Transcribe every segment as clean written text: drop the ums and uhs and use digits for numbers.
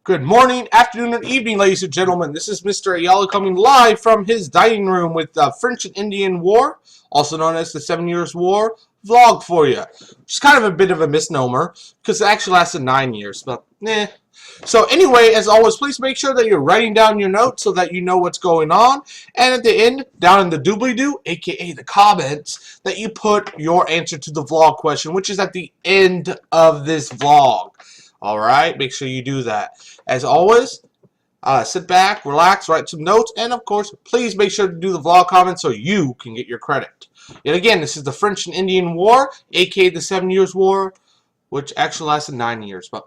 Good morning, afternoon, and evening, ladies and gentlemen. This is Mr. Ayala coming live from his dining room with the French and Indian War, also known as the 7 Years' War, vlog for you. It's kind of a bit of a misnomer, because it actually lasted 9 years, but So anyway, as always, please make sure that you're writing down your notes so that you know what's going on. And at the end, down in the doobly-doo, aka the comments, that you put your answer to the vlog question, which is at the end of this vlog. Alright, make sure you do that. As always, sit back, relax, write some notes, and of course, please make sure to do the vlog comments so you can get your credit. Yet again, this is the French and Indian War, aka the 7 Years' War, which actually lasted 9 years, but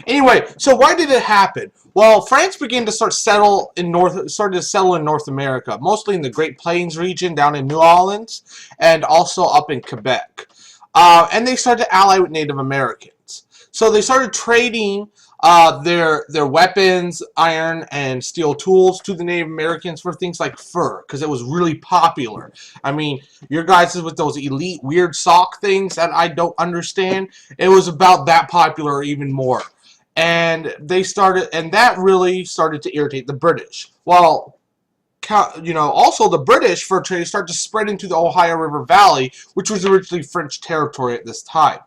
Anyway, so why did it happen? Well, France began to started to settle in North America, mostly in the Great Plains region down in New Orleans, and also up in Quebec. And they started to ally with Native Americans. So they started trading their weapons, iron and steel tools to the Native Americans for things like fur, because it was really popular. I mean, your guys with those elite weird sock things that I don't understand, it was about that popular or even more. And that really started to irritate the British. Well, also the British fur trade started to spread into the Ohio River Valley, which was originally French territory at this time.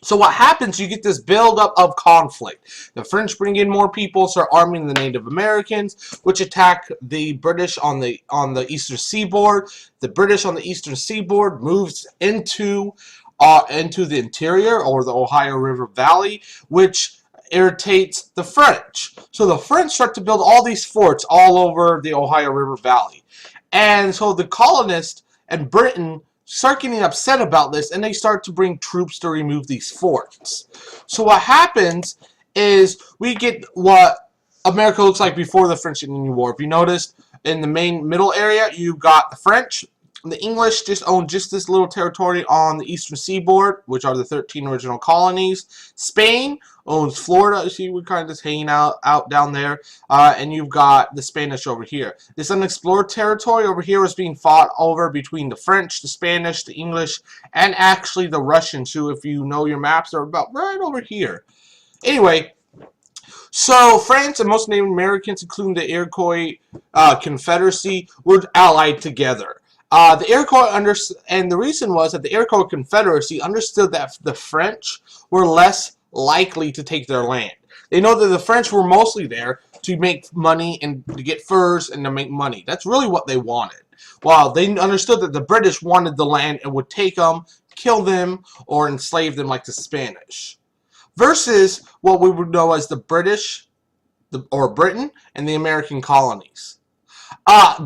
So what happens, you get this buildup of conflict. The French bring in more people, start arming the Native Americans, which attack the British on the eastern seaboard. The British on the eastern seaboard moves into the interior, or the Ohio River Valley, which irritates the French. So the French start to build all these forts all over the Ohio River Valley. And so the colonists and Britain start getting upset about this, and they start to bring troops to remove these forts. So what happens is we get what America looks like before the French and Indian War. If you noticed, in the main middle area, you've got the French. The English just own just this little territory on the eastern seaboard, which are the 13 original colonies. Spain owns Florida. You see, we're kind of just hanging out down there. And you've got the Spanish over here. This unexplored territory over here was being fought over between the French, the Spanish, the English, and actually the Russians, who, if you know your maps, are about right over here. Anyway, so France and most Native Americans, including the Iroquois Confederacy, were allied together. The Iroquois and the reason was that the Iroquois Confederacy understood that the French were less likely to take their land. They know that the French were mostly there to make money and to get furs and to make money. That's really what they wanted. While they understood that the British wanted the land and would take them, kill them, or enslave them like the Spanish. Versus what we would know as the British, or Britain, and the American colonies.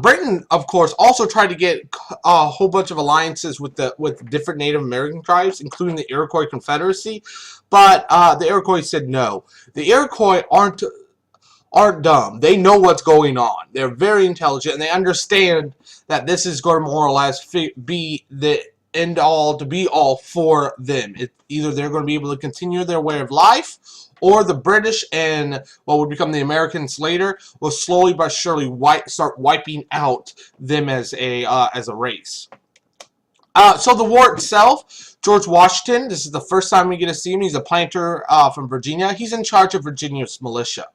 Britain, of course, also tried to get a whole bunch of alliances with different Native American tribes, including the Iroquois Confederacy, but the Iroquois said no. The Iroquois aren't dumb. They know what's going on. They're very intelligent, and they understand that this is going to more or less be the end all to be all for them. Either they're going to be able to continue their way of life, or the British and what would become the Americans later will slowly but surely start wiping out them as a race. So the war itself, George Washington, this is the first time we get to see him. He's a planter from Virginia. He's in charge of Virginia's militia.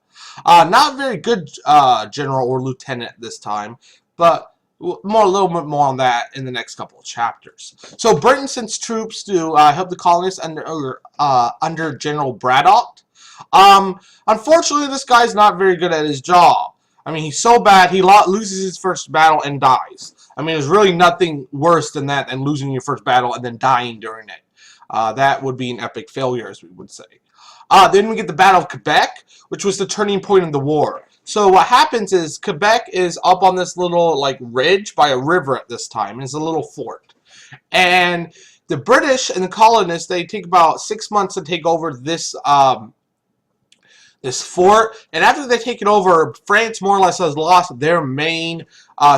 Not a very good general or lieutenant at this time, but a little bit more on that in the next couple of chapters. So Britain sends troops to help the colonists under General Braddock. Unfortunately, this guy's not very good at his job. I mean, he's so bad, he loses his first battle and dies. I mean, there's really nothing worse than that, than losing your first battle and then dying during it. That would be an epic failure, as we would say. Then we get the Battle of Quebec, which was the turning point in the war. So what happens is, Quebec is up on this little, ridge by a river at this time. It's a little fort. And the British and the colonists, they take about 6 months to take over this fort, and after they take it over, France more or less has lost their main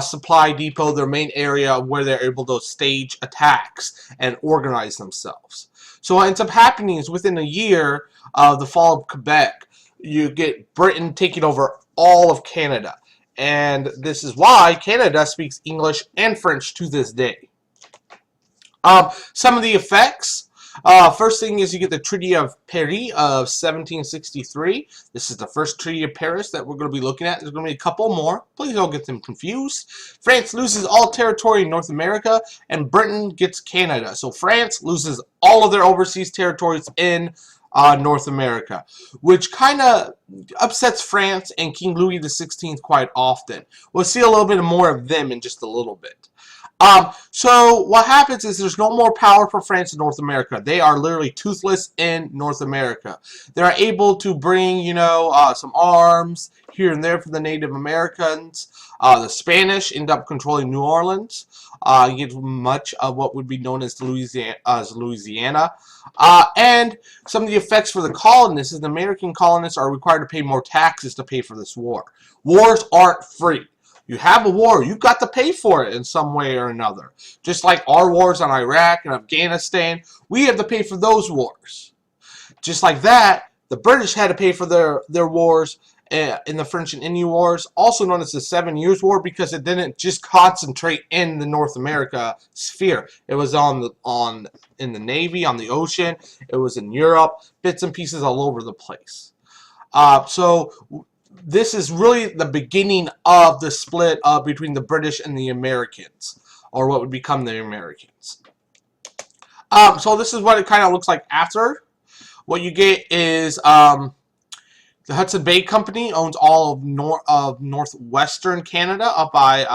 supply depot, their main area where they're able to stage attacks and organize themselves. So what ends up happening is, within a year of the fall of Quebec, you get Britain taking over all of Canada. And this is why Canada speaks English and French to this day. Some of the effects First thing is you get the Treaty of Paris of 1763. This is the first Treaty of Paris that we're going to be looking at. There's going to be a couple more. Please don't get them confused. France loses all territory in North America, and Britain gets Canada. So France loses all of their overseas territories in North America, which kind of upsets France and King Louis XVI quite often. We'll see a little bit more of them in just a little bit. So what happens is there's no more power for France in North America. They are literally toothless in North America. They're able to bring, you know, some arms here and there for the Native Americans. The Spanish end up controlling New Orleans. You get much of what would be known as Louisiana. And some of the effects for the colonists is the American colonists are required to pay more taxes to pay for this war. Wars aren't free. You have a war, you've got to pay for it in some way or another. Just like our wars on Iraq and Afghanistan, we have to pay for those wars. Just like that, the British had to pay for their wars in the French and Indian Wars, also known as the 7 Years' War, because it didn't just concentrate in the North America sphere. It was in the Navy, on the ocean, it was in Europe, bits and pieces all over the place. This is really the beginning of the split between the British and the Americans, or what would become the Americans. So this is what it kind of looks like after. What you get is the Hudson Bay Company owns all of northwestern Canada up by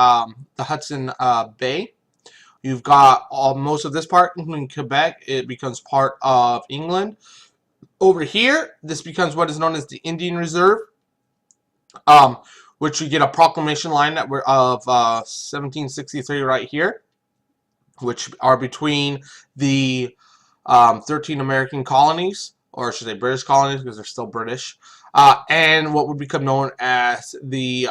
the Hudson Bay. You've got most of this part, including Quebec. It becomes part of England. Over here, this becomes what is known as the Indian Reserve. Which you get a proclamation line of 1763 right here, which are between the 13 American colonies, or I should say British colonies because they're still British, and what would become known as the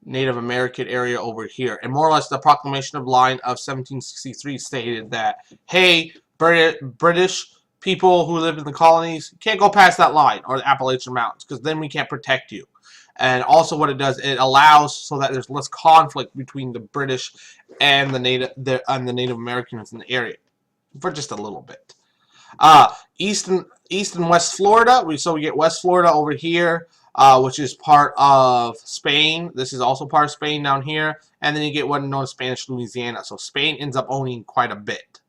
Native American area over here. And more or less the proclamation of line of 1763 stated that, hey, British people who live in the colonies, you can't go past that line, or the Appalachian Mountains, because then we can't protect you. And also what it does, it allows so that there's less conflict between the British and the Native Americans in the area, for just a little bit. East and West Florida, we get West Florida over here, which is part of Spain. This is also part of Spain down here. And then you get what is known as Spanish Louisiana. So Spain ends up owning quite a bit.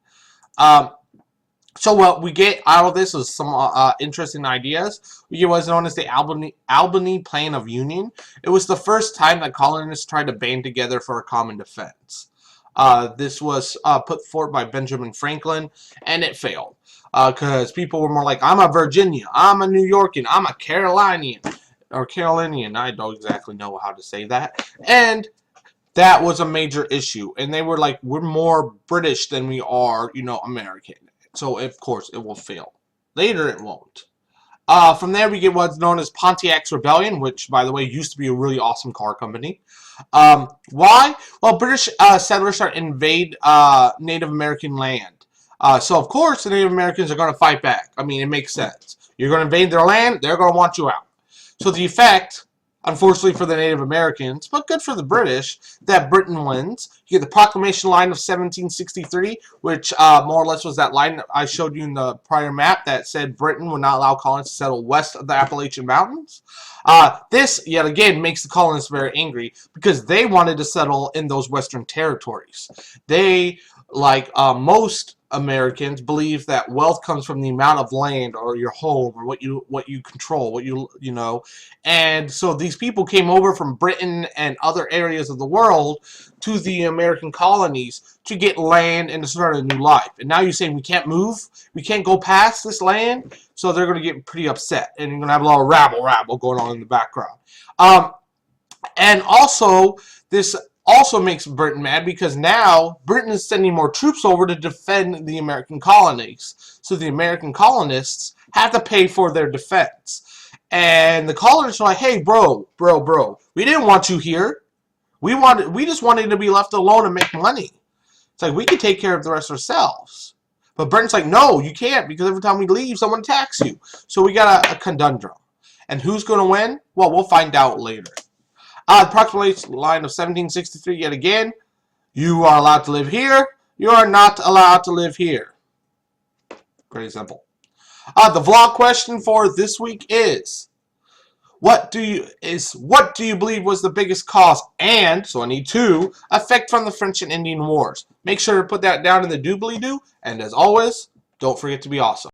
So what we get out of this is some interesting ideas. We get what's known as the Albany Plan of Union. It was the first time that colonists tried to band together for a common defense. This was put forth by Benjamin Franklin, and it failed. Because people were more like, I'm a Virginian, I'm a New Yorkian, I'm a Carolinian. Or Carolinian, I don't exactly know how to say that. And that was a major issue. And they were like, we're more British than we are, you know, American. So, of course, it will fail. Later, it won't. From there, we get what's known as Pontiac's Rebellion, which, by the way, used to be a really awesome car company. Why? Well, British settlers start to invade Native American land. So, of course, the Native Americans are going to fight back. I mean, it makes sense. You're going to invade their land, they're going to want you out. So, the effect, unfortunately for the Native Americans, but good for the British, that Britain wins. You get the Proclamation line of 1763, which more or less was that line that I showed you in the prior map that said Britain would not allow colonists to settle west of the Appalachian Mountains. This, yet again, makes the colonists very angry because they wanted to settle in those western territories. They, like most Americans, believe that wealth comes from the amount of land or your home or what you control, you know. And so these people came over from Britain and other areas of the world to the American colonies to get land and to start a new life. And now you're saying we can't move, we can't go past this land, so they're going to get pretty upset, and you're going to have a lot of rabble going on in the background. And also, this also makes Britain mad because now Britain is sending more troops over to defend the American colonies. So the American colonists have to pay for their defense. And the colonists are like, hey, bro, we didn't want you here. We just wanted to be left alone and make money. It's like, we could take care of the rest ourselves. But Britain's like, no, you can't, because every time we leave, someone attacks you. So we got a conundrum. And who's going to win? Well, we'll find out later. The Proclamation line of 1763, yet again, you are allowed to live here, you are not allowed to live here. Pretty simple. The vlog question for this week is, what do you believe was the biggest cause and, so I need two, effect from the French and Indian Wars? Make sure to put that down in the doobly-doo, and as always, don't forget to be awesome.